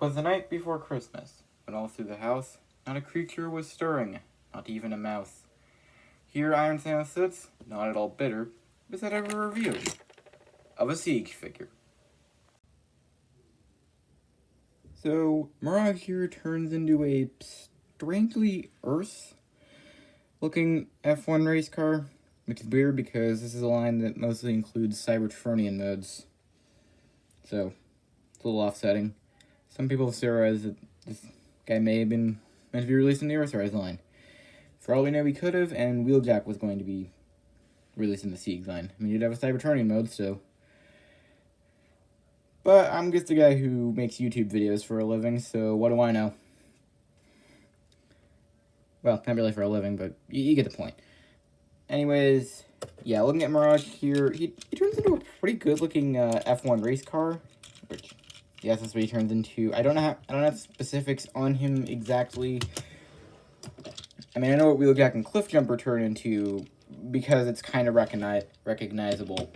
'Twas the night before Christmas, when all through the house not a creature was stirring, not even a mouse. Here Iron Santa sits, not at all bitter, is that ever a review of a Siege figure. So, Mirage here turns into a strangely Earth-looking F1 race car, which is weird because this is a line that mostly includes Cybertronian modes. So, it's a little offsetting. Some people have theorized that this guy may have been meant to be released in the Earthrise line. For all we know, he could have, and Wheeljack was going to be released in the Siege line. I mean, you'd have a Cybertronian mode, so... But I'm just a guy who makes YouTube videos for a living, so what do I know? Well, not really for a living, but you get the point. Anyways, yeah, looking at Mirage here, he turns into a pretty good-looking F1 race car, which, yes, that's what he turns into. I don't have specifics on him exactly. I mean, I know what Wheeljack and Cliffjumper turn into because it's kind of recognizable.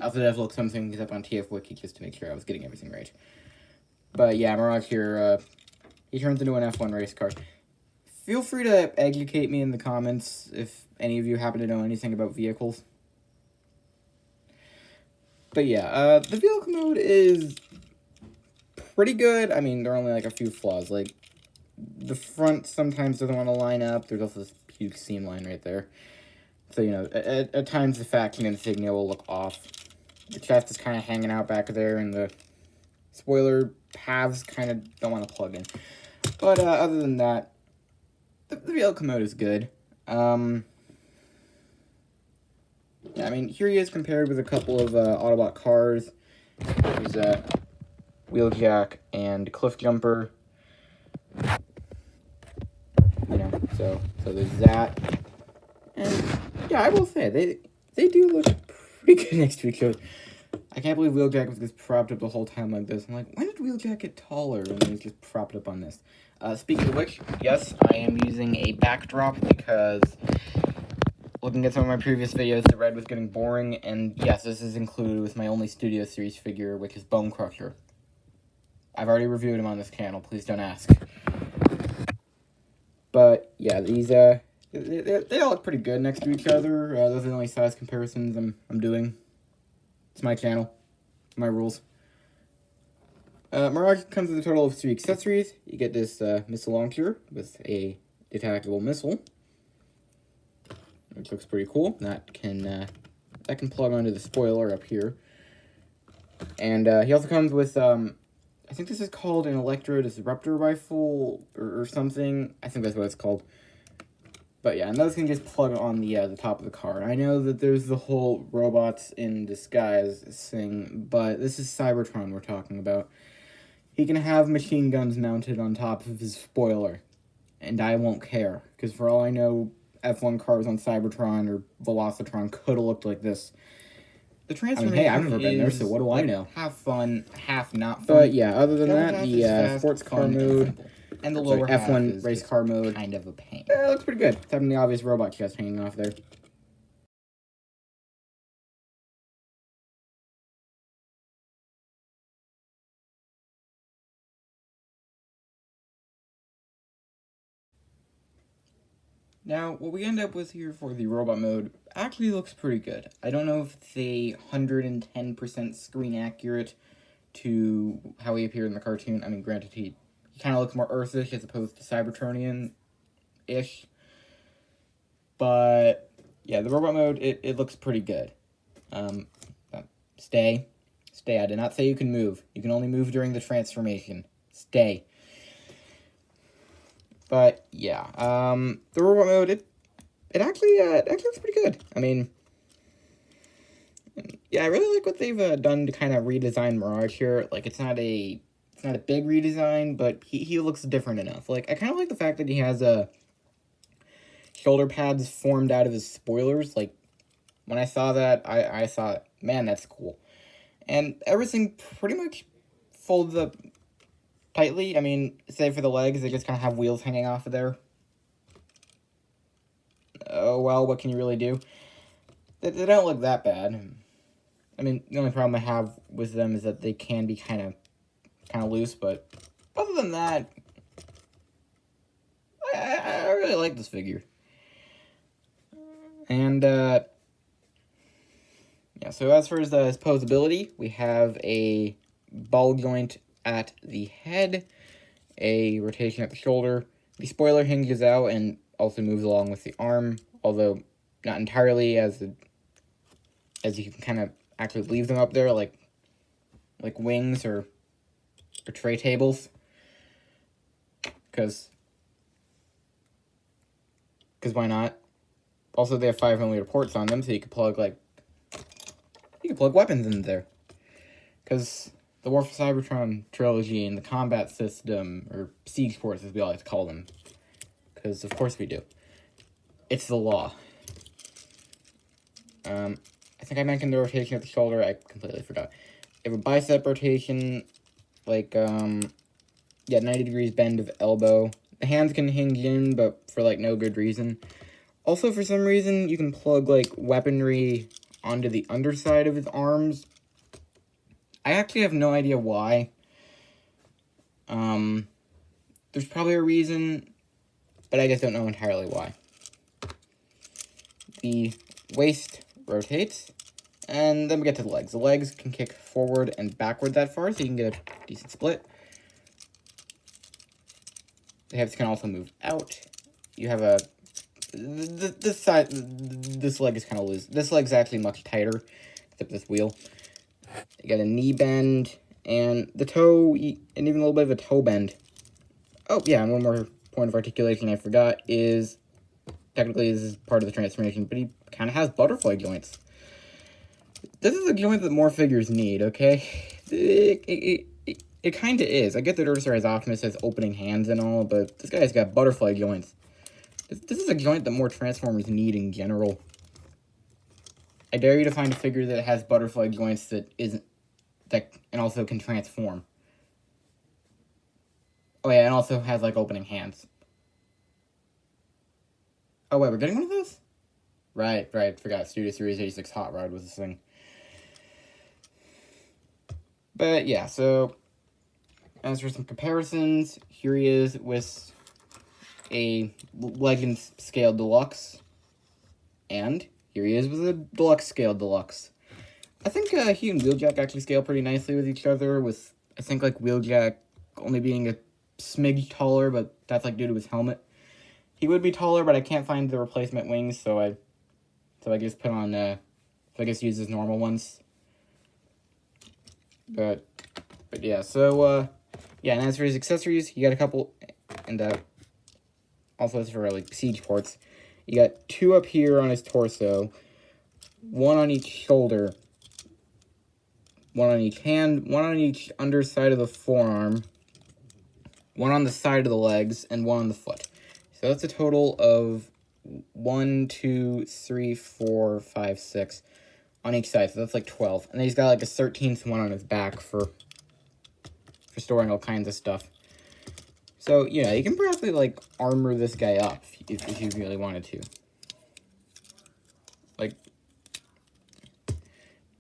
I also have to look some things up on TF Wiki just to make sure I was getting everything right. But yeah, Mirage here, he turns into an F1 race car. Feel free to educate me in the comments if any of you happen to know anything about vehicles. But yeah, the vehicle mode is pretty good. I mean, there are only like a few flaws. Like, the front sometimes doesn't want to line up. There's also this huge seam line right there. So, you know, at times the faction insignia will look off. The chest is kind of hanging out back there, and the spoiler halves kind of don't want to plug in. But other than that, the vehicle mode is good. Yeah, I mean, here he is compared with a couple of Autobot cars. There's Wheeljack and Cliffjumper. You know, so there's that. And yeah, I will say they do look pretty good next to each other. I can't believe Wheeljack was just propped up the whole time like this. I'm like, when did Wheeljack get taller and he's just propped up on this? Speaking of which, yes, I am using a backdrop because looking at some of my previous videos, the red was getting boring, and yes, this is included with my only Studio Series figure, which is Bone Crusher. I've already reviewed him on this channel, please don't ask. But yeah, these they all look pretty good next to each other. Those are the only size comparisons I'm doing. It's my channel, my rules. Mirage comes with a total of 3 accessories. You get this missile launcher with a detachable missile, which looks pretty cool. That can plug onto the spoiler up here. And he also comes with I think this is called an Electro Disruptor Rifle or something. I think that's what it's called. But yeah, and those can just plug on the top of the car. I know that there's the whole robots in disguise thing, but this is Cybertron we're talking about. He can have machine guns mounted on top of his spoiler, and I won't care, because for all I know, F1 cars on Cybertron or Velocitron could have looked like this. The transformation, hey, I've never been there, so what do I know? Half fun, half not fun. But yeah, other than that, the sports car mode and the lower F1 race car mode kind of a pain. It looks pretty good, except for the obvious robot chest hanging off there. Now, what we end up with here for the robot mode actually looks pretty good. I don't know if it's a 110% screen accurate to how he appeared in the cartoon. I mean, granted, he kind of looks more Earthish as opposed to Cybertronian-ish. But, yeah, the robot mode, it looks pretty good. Stay. Stay. I did not say you can move. You can only move during the transformation. Stay. But yeah, the robot mode it actually looks pretty good. I mean, yeah, I really like what they've done to kind of redesign Mirage here. Like, it's not a big redesign, but he looks different enough. Like, I kind of like the fact that he has shoulder pads formed out of his spoilers. Like, when I saw that, I thought, man, that's cool. And everything pretty much folds up tightly. I mean, save for the legs, they just kind of have wheels hanging off of there. Oh, well, what can you really do? They don't look that bad. I mean, the only problem I have with them is that they can be kind of loose, but other than that, I really like this figure. And, yeah, so as far as his posability, we have a ball joint at the head, a rotation at the shoulder. The spoiler hinges out and also moves along with the arm, although not entirely, as you can kind of actually leave them up there like wings or tray tables, because why not? Also, they have 5mm ports on them, so you could plug weapons in there. Because the War for Cybertron trilogy and the combat system, or siege ports as we like to call them, because of course we do. It's the law. I think I mentioned the rotation at the shoulder. I completely forgot. They have a bicep rotation, like, yeah, 90 degrees bend of elbow. The hands can hinge in, but for, like, no good reason. Also, for some reason, you can plug, like, weaponry onto the underside of his arms. I actually have no idea why. There's probably a reason, but I just don't know entirely why. The waist rotates, and then we get to the legs. The legs can kick forward and backward that far, so you can get a decent split. The hips can also move out. You have a... This leg is kind of loose. This leg's actually much tighter, except this wheel. You got a knee bend, and the toe, and even a little bit of a toe bend. Oh, yeah, and one more point of articulation I forgot is, technically this is part of the transformation, but he kind of has butterfly joints. This is a joint that more figures need, okay? It kind of is. I get that Earthrise Optimus has opening hands and all, but this guy's got butterfly joints. This is a joint that more Transformers need in general. I dare you to find a figure that has butterfly joints and also can transform. Oh yeah, and also has, like, opening hands. Oh wait, we're getting one of those? Right, forgot. Studio Series 86 Hot Rod was this thing. But yeah, so as for some comparisons, here he is with a Legends Scale Deluxe, and here he is with a Deluxe Scale Deluxe. I think he and Wheeljack actually scale pretty nicely with each other, with, I think, like, Wheeljack only being a smidge taller, but that's, like, due to his helmet. He would be taller, but I can't find the replacement wings, so I just put on, so I guess use his normal ones. But yeah, so, yeah, and as for his accessories, you got a couple, and, also as for, like, siege ports, you got 2 up here on his torso, 1 on each shoulder, 1 on each hand, 1 on each underside of the forearm, 1 on the side of the legs, and 1 on the foot. So that's a total of 1, 2, 3, 4, 5, 6 on each side. So that's like 12. And then he's got like a 13th one on his back for storing all kinds of stuff. So, yeah, you can probably, like, armor this guy up if you really wanted to. Like,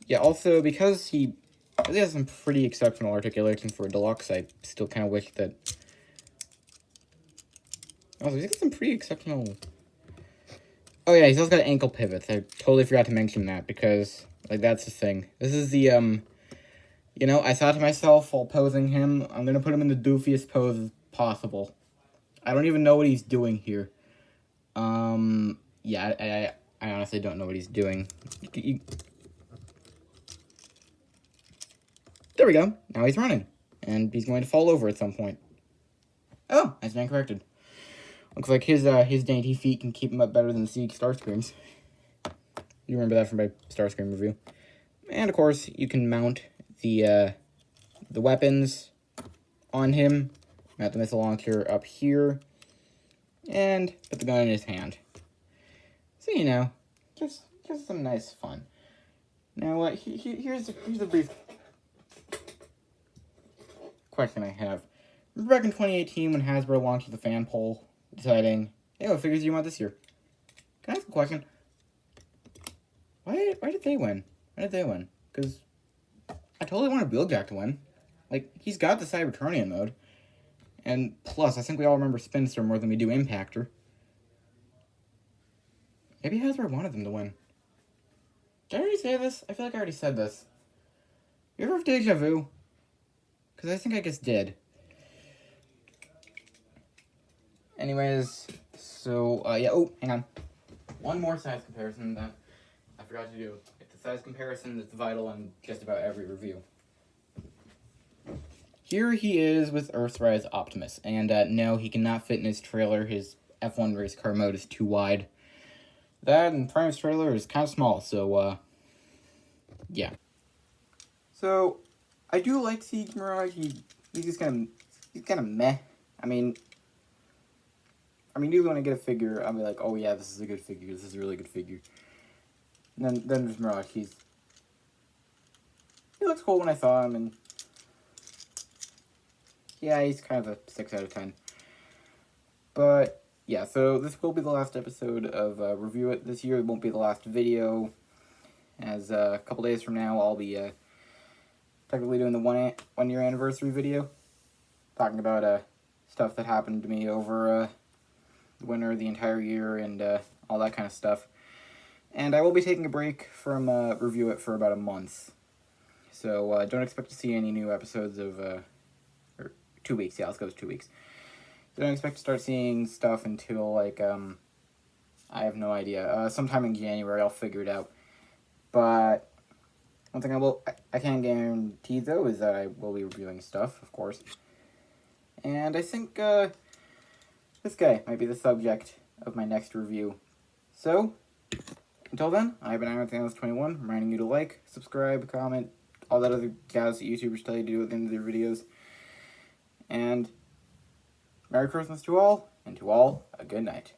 yeah, also, because he really has some pretty exceptional articulation for a Deluxe, I still kind of wish that... Also, he's got some pretty exceptional... Oh, yeah, he's also got ankle pivots. I totally forgot to mention that, because, like, that's the thing. This is the, you know, I thought to myself while posing him, I'm gonna put him in the doofiest pose possible. I don't even know what he's doing here. Yeah, I honestly don't know what he's doing. There we go. Now he's running. And he's going to fall over at some point. Oh, I stand corrected. Looks like his dainty feet can keep him up better than the Siege Starscreams. You remember that from my Starscream review. And, of course, you can mount the weapons on him. Mount the missile launcher up here. And put the gun in his hand. So, you know, just some nice fun. Now, here's a brief question I have. Remember back in 2018 when Hasbro launched the fan poll deciding, hey, what figures do you want this year? Can I ask a question? Why did they win? Why did they win? Because I totally wanted Wheeljack to win. Like, he's got the Cybertronian mode. And plus, I think we all remember Spinster more than we do Impactor. Maybe Hasbro wanted them to win. Did I already say this? I feel like I already said this. You ever have deja vu? Because I think I just did. Anyways, so, yeah, oh, hang on. One more size comparison that I forgot to do. It's a size comparison that's vital in just about every review. Here he is with Earthrise Optimus, and no, he cannot fit in his trailer. His F1 race car mode is too wide. That and Prime's trailer is kind of small, so, yeah. So, I do like Siege Mirage. He's kind of meh. I mean, usually when I get a figure, I'll be like, oh yeah, this is a good figure. This is a really good figure. And then there's Mirage. He looks cool when I saw him, and yeah, he's kind of a 6 out of 10. But yeah, so this will be the last episode of Review It this year. It won't be the last video, as a couple days from now I'll be technically doing the 1 year anniversary video, talking about stuff that happened to me over the winter, the entire year, and all that kind of stuff. And I will be taking a break from Review It for about a month. So don't expect to see any new episodes of, or 2 weeks, yeah, let's go with 2 weeks. So don't expect to start seeing stuff until, like, I have no idea. Sometime in January, I'll figure it out. But one thing I can guarantee, though, is that I will be reviewing stuff, of course. And I think, this guy might be the subject of my next review. So, until then, I've been Iron21, reminding you to like, subscribe, comment, all that other jazz that YouTubers tell you to do at the end of their videos. And Merry Christmas to all, and to all, a good night.